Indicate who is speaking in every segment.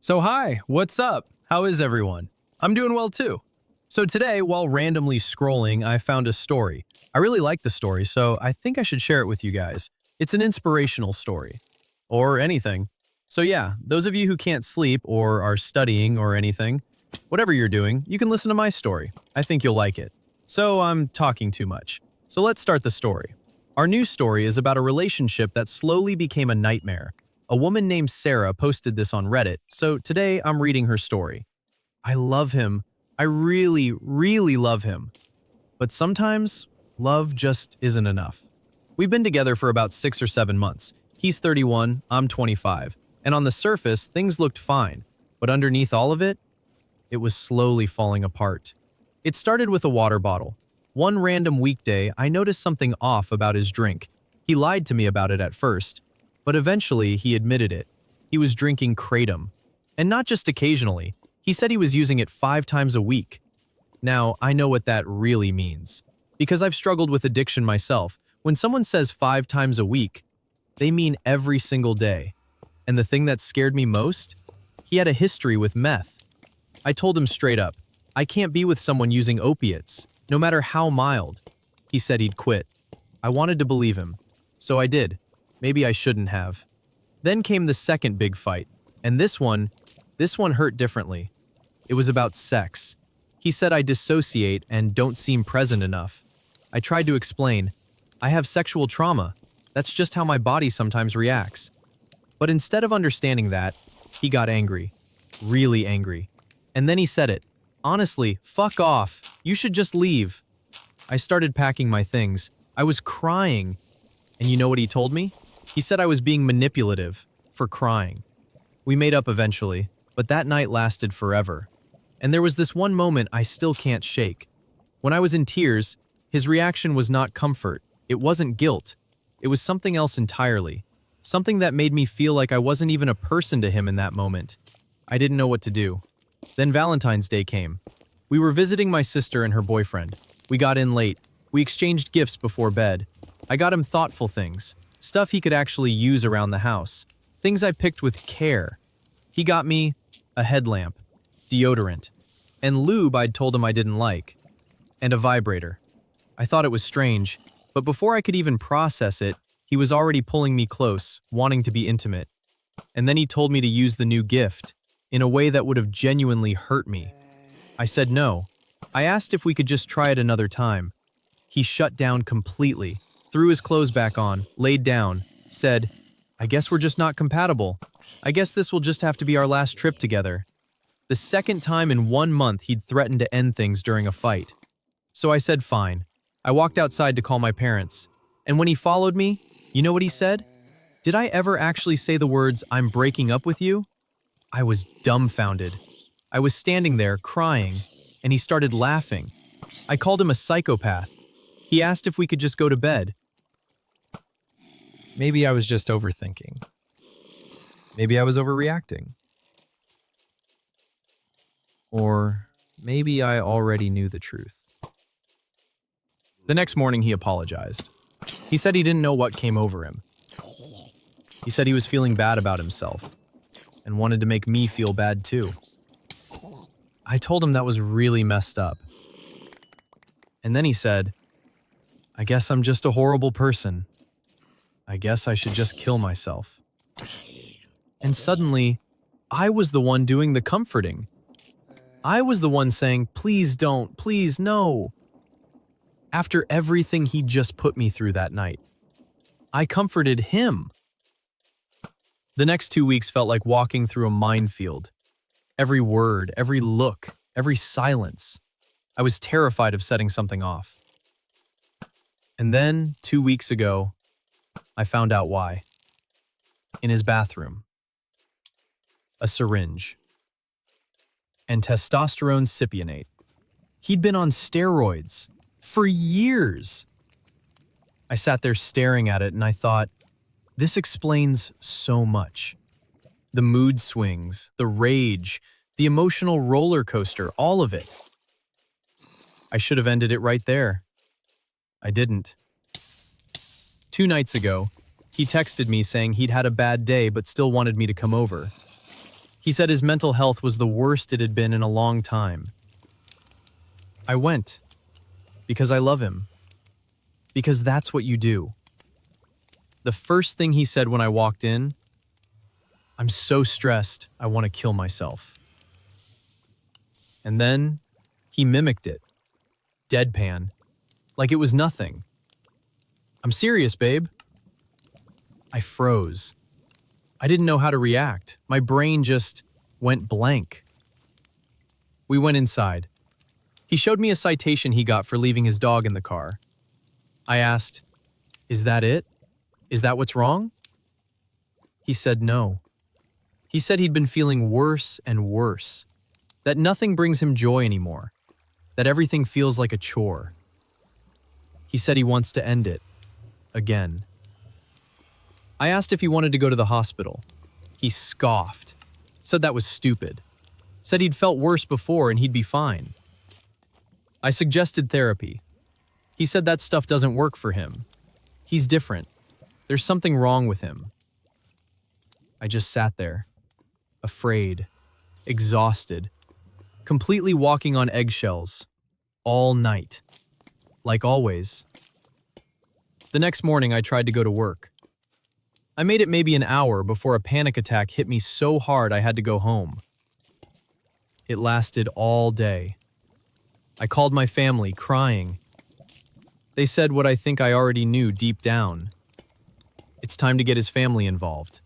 Speaker 1: Hi, what's up? How is everyone? I'm doing well too. So today, while randomly scrolling, I found a story. I really like the story, so I think I should share it with you guys. It's an inspirational story. Or anything. So yeah, those of you who can't sleep or are studying or anything, whatever you're doing, you can listen to my story. I think you'll like it. So I'm talking too much. So let's start the story. Our new story is about a relationship that slowly became a nightmare. A woman named Sarah posted this on Reddit, so today I'm reading her story. I love him. I really, really love him. But sometimes, love just isn't enough. We've been together for about 6 or 7 months. He's 31, I'm 25, and on the surface, things looked fine. But underneath all of it, it was slowly falling apart. It started with a water bottle. One random weekday, I noticed something off about his drink. He lied to me about it at first, but eventually he admitted it. He was drinking kratom. And not just occasionally, he said he was using it 5 times a week. Now, I know what that really means. Because I've struggled with addiction myself, when someone says 5 times a week, they mean every single day. And the thing that scared me most? He had a history with meth. I told him straight up, I can't be with someone using opiates, no matter how mild. He said he'd quit. I wanted to believe him, so I did. Maybe I shouldn't have. Then came the second big fight, and this one hurt differently. It was about sex. He said I dissociate and don't seem present enough. I tried to explain, I have sexual trauma. That's just how my body sometimes reacts. But instead of understanding that, he got angry. Really angry. And then he said it. Honestly, fuck off. You should just leave. I started packing my things. I was crying. And you know what he told me? He said I was being manipulative for crying. We made up eventually, but that night lasted forever. And there was this one moment I still can't shake. When I was in tears, his reaction was not comfort. It wasn't guilt. It was something else entirely. Something that made me feel like I wasn't even a person to him in that moment. I didn't know what to do. Then Valentine's Day came. We were visiting my sister and her boyfriend. We got in late. We exchanged gifts before bed. I got him thoughtful things, stuff he could actually use around the house, things I picked with care. He got me a headlamp, deodorant, and lube I'd told him I didn't like, and a vibrator. I thought it was strange, but before I could even process it, he was already pulling me close, wanting to be intimate. And then he told me to use the new gift in a way that would have genuinely hurt me. I said no. I asked if we could just try it another time. He shut down completely, threw his clothes back on, laid down, said, I guess we're just not compatible. I guess this will just have to be our last trip together. The second time in 1 month he'd threatened to end things during a fight. So I said fine. I walked outside to call my parents. And when he followed me, you know what he said? Did I ever actually say the words, I'm breaking up with you? I was dumbfounded. I was standing there, crying, and he started laughing. I called him a psychopath. He asked if we could just go to bed. Maybe I was just overthinking. Maybe I was overreacting. Or maybe I already knew the truth. The next morning he apologized. He said he didn't know what came over him. He said he was feeling bad about himself and wanted to make me feel bad too. I told him that was really messed up. And then he said, I guess I'm just a horrible person. I guess I should just kill myself. And suddenly, I was the one doing the comforting. I was the one saying, please don't, please no. After everything he just put me through that night, I comforted him. The next 2 weeks felt like walking through a minefield. Every word, every look, every silence. I was terrified of setting something off. And then, 2 weeks ago, I found out why. In his bathroom. A syringe. And testosterone cypionate. He'd been on steroids for years. I sat there staring at it and I thought, this explains so much. The mood swings, the rage, the emotional roller coaster, all of it. I should have ended it right there. I didn't. 2 nights ago, he texted me saying he'd had a bad day but still wanted me to come over. He said his mental health was the worst it had been in a long time. I went because I love him. Because that's what you do. The first thing he said when I walked in, "I'm so stressed, I want to kill myself." And then he mimicked it, deadpan, like it was nothing. "I'm serious, babe." I froze. I didn't know how to react. My brain just went blank. We went inside. He showed me a citation he got for leaving his dog in the car. I asked, "Is that it? Is that what's wrong?" He said no. He said he'd been feeling worse and worse, that nothing brings him joy anymore, that everything feels like a chore. He said he wants to end it, again. I asked if he wanted to go to the hospital. He scoffed, said that was stupid, said he'd felt worse before and he'd be fine. I suggested therapy. He said that stuff doesn't work for him. He's different. There's something wrong with him. I just sat there, afraid, exhausted, completely walking on eggshells, all night, like always. The next morning, I tried to go to work. I made it maybe an hour before a panic attack hit me so hard I had to go home. It lasted all day. I called my family, crying. They said what I think I already knew deep down. It's time to get his family involved,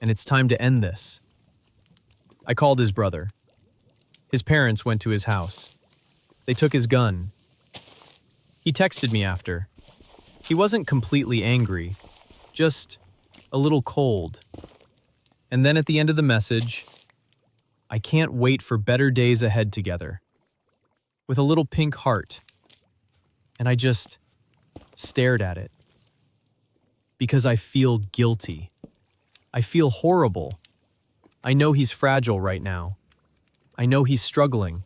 Speaker 1: and it's time to end this. I called his brother. His parents went to his house. They took his gun. He texted me after. He wasn't completely angry, just a little cold. And then at the end of the message, "I can't wait for better days ahead together," with a little pink heart. And I just stared at it. Because I feel guilty. I feel horrible. I know he's fragile right now. I know he's struggling.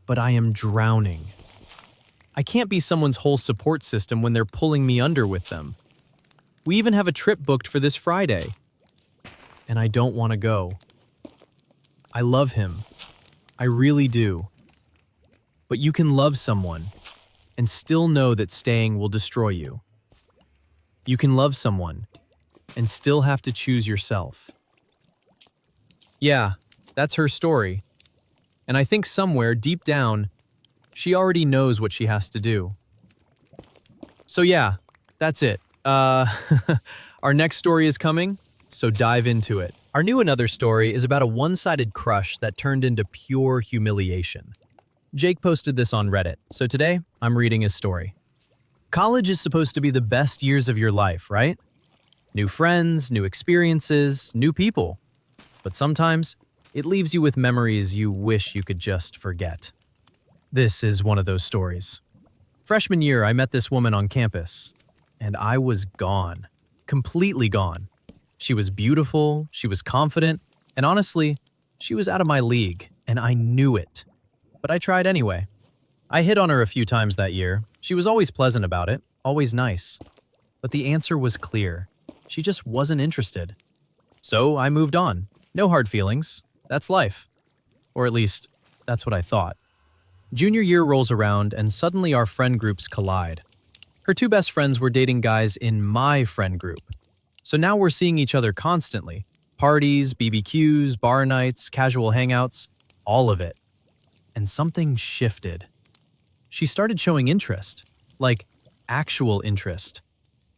Speaker 1: But I am drowning. I can't be someone's whole support system when they're pulling me under with them. We even have a trip booked for this Friday. And I don't want to go. I love him. I really do. But you can love someone and still know that staying will destroy you. You can love someone and still have to choose yourself. Yeah, that's her story. And I think somewhere deep down, she already knows what she has to do. So yeah, that's it. Our next story is coming, so dive into it. Our new Another story is about a one-sided crush that turned into pure humiliation. Jake posted this on Reddit, so today I'm reading his story. College is supposed to be the best years of your life, right? New friends, new experiences, new people. But sometimes, it leaves you with memories you wish you could just forget. This is one of those stories. Freshman year, I met this woman on campus, and I was gone. Completely gone. She was beautiful, she was confident, and honestly, she was out of my league, and I knew it. But I tried anyway. I hit on her a few times that year. She was always pleasant about it, always nice. But the answer was clear. She just wasn't interested. So I moved on. No hard feelings. That's life. Or at least, that's what I thought. Junior year rolls around and suddenly our friend groups collide. Her two best friends were dating guys in my friend group. So now we're seeing each other constantly. Parties, BBQs, bar nights, casual hangouts, all of it. And something shifted. She started showing interest, like actual interest.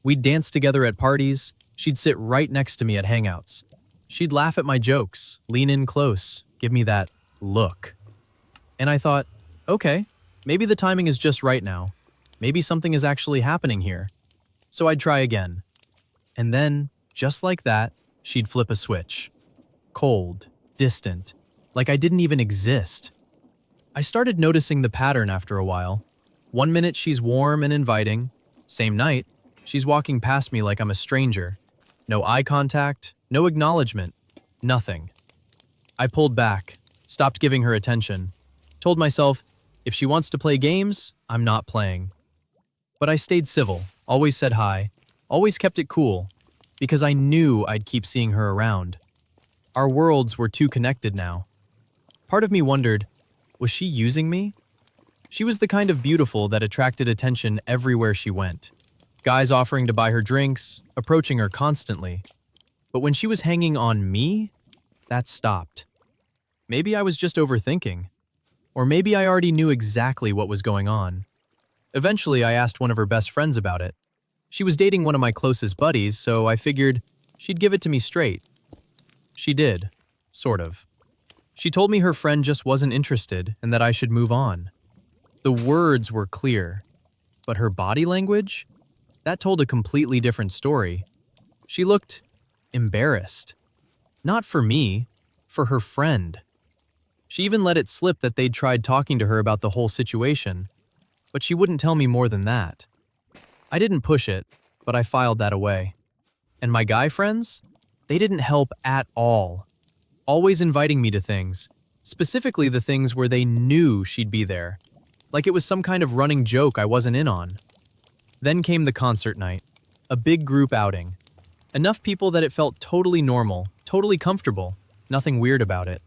Speaker 1: We'd dance together at parties. She'd sit right next to me at hangouts. She'd laugh at my jokes, lean in close, give me that look. And I thought, okay, maybe the timing is just right now. Maybe something is actually happening here. So I'd try again. And then, just like that, she'd flip a switch. Cold, distant, like I didn't even exist. I started noticing the pattern after a while. One minute she's warm and inviting. Same night, she's walking past me like I'm a stranger. No eye contact, no acknowledgement, nothing. I pulled back, stopped giving her attention. Told myself, if she wants to play games, I'm not playing. But I stayed civil, always said hi, always kept it cool, because I knew I'd keep seeing her around. Our worlds were too connected now. Part of me wondered, was she using me? She was the kind of beautiful that attracted attention everywhere she went. Guys offering to buy her drinks, approaching her constantly. But when she was hanging on me, that stopped. Maybe I was just overthinking. Or maybe I already knew exactly what was going on. Eventually, I asked one of her best friends about it. She was dating one of my closest buddies, so I figured she'd give it to me straight. She did, sort of. She told me her friend just wasn't interested and that I should move on. The words were clear, but her body language? That told a completely different story. She looked embarrassed. Not for me, for her friend. She even let it slip that they'd tried talking to her about the whole situation, but she wouldn't tell me more than that. I didn't push it, but I filed that away. And my guy friends? They didn't help at all. Always inviting me to things, specifically the things where they knew she'd be there, like it was some kind of running joke I wasn't in on. Then came the concert night, a big group outing. Enough people that it felt totally normal, totally comfortable, nothing weird about it.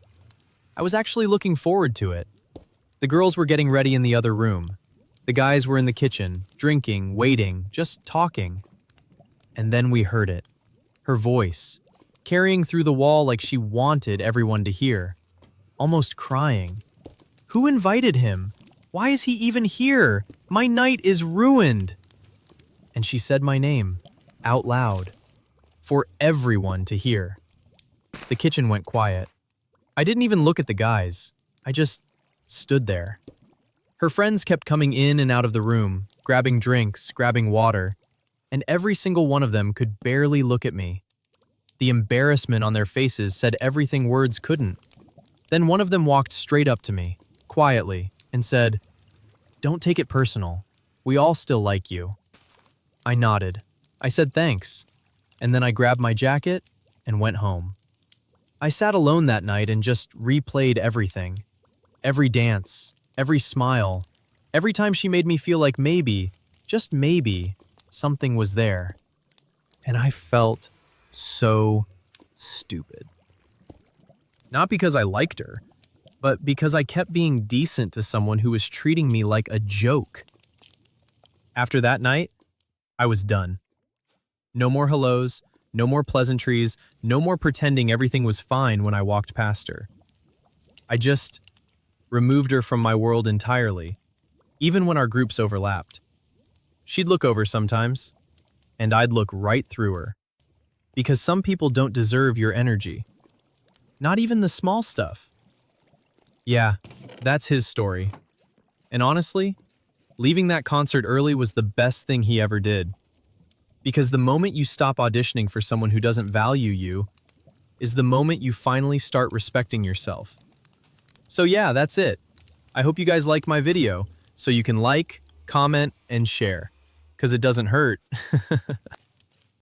Speaker 1: I was actually looking forward to it. The girls were getting ready in the other room. The guys were in the kitchen, drinking, waiting, just talking. And then we heard it. Her voice, carrying through the wall like she wanted everyone to hear. Almost crying. Who invited him? Why is he even here? My night is ruined. And she said my name, out loud, for everyone to hear. The kitchen went quiet. I didn't even look at the guys. I just stood there. Her friends kept coming in and out of the room, grabbing drinks, grabbing water, and every single one of them could barely look at me. The embarrassment on their faces said everything words couldn't. Then one of them walked straight up to me, quietly, and said, "Don't take it personal. We all still like you." I nodded. I said thanks, and then I grabbed my jacket and went home. I sat alone that night and just replayed everything. Every dance, every smile, every time she made me feel like maybe, just maybe, something was there. And I felt so stupid. Not because I liked her, but because I kept being decent to someone who was treating me like a joke. After that night, I was done. No more hellos, no more pleasantries, no more pretending everything was fine when I walked past her. I just removed her from my world entirely, even when our groups overlapped. She'd look over sometimes, and I'd look right through her. Because some people don't deserve your energy. Not even the small stuff. Yeah, that's his story. And honestly, leaving that concert early was the best thing he ever did. Because the moment you stop auditioning for someone who doesn't value you is the moment you finally start respecting yourself. So yeah, that's it. I hope you guys like my video, so you can like, comment, and share. Because it doesn't hurt.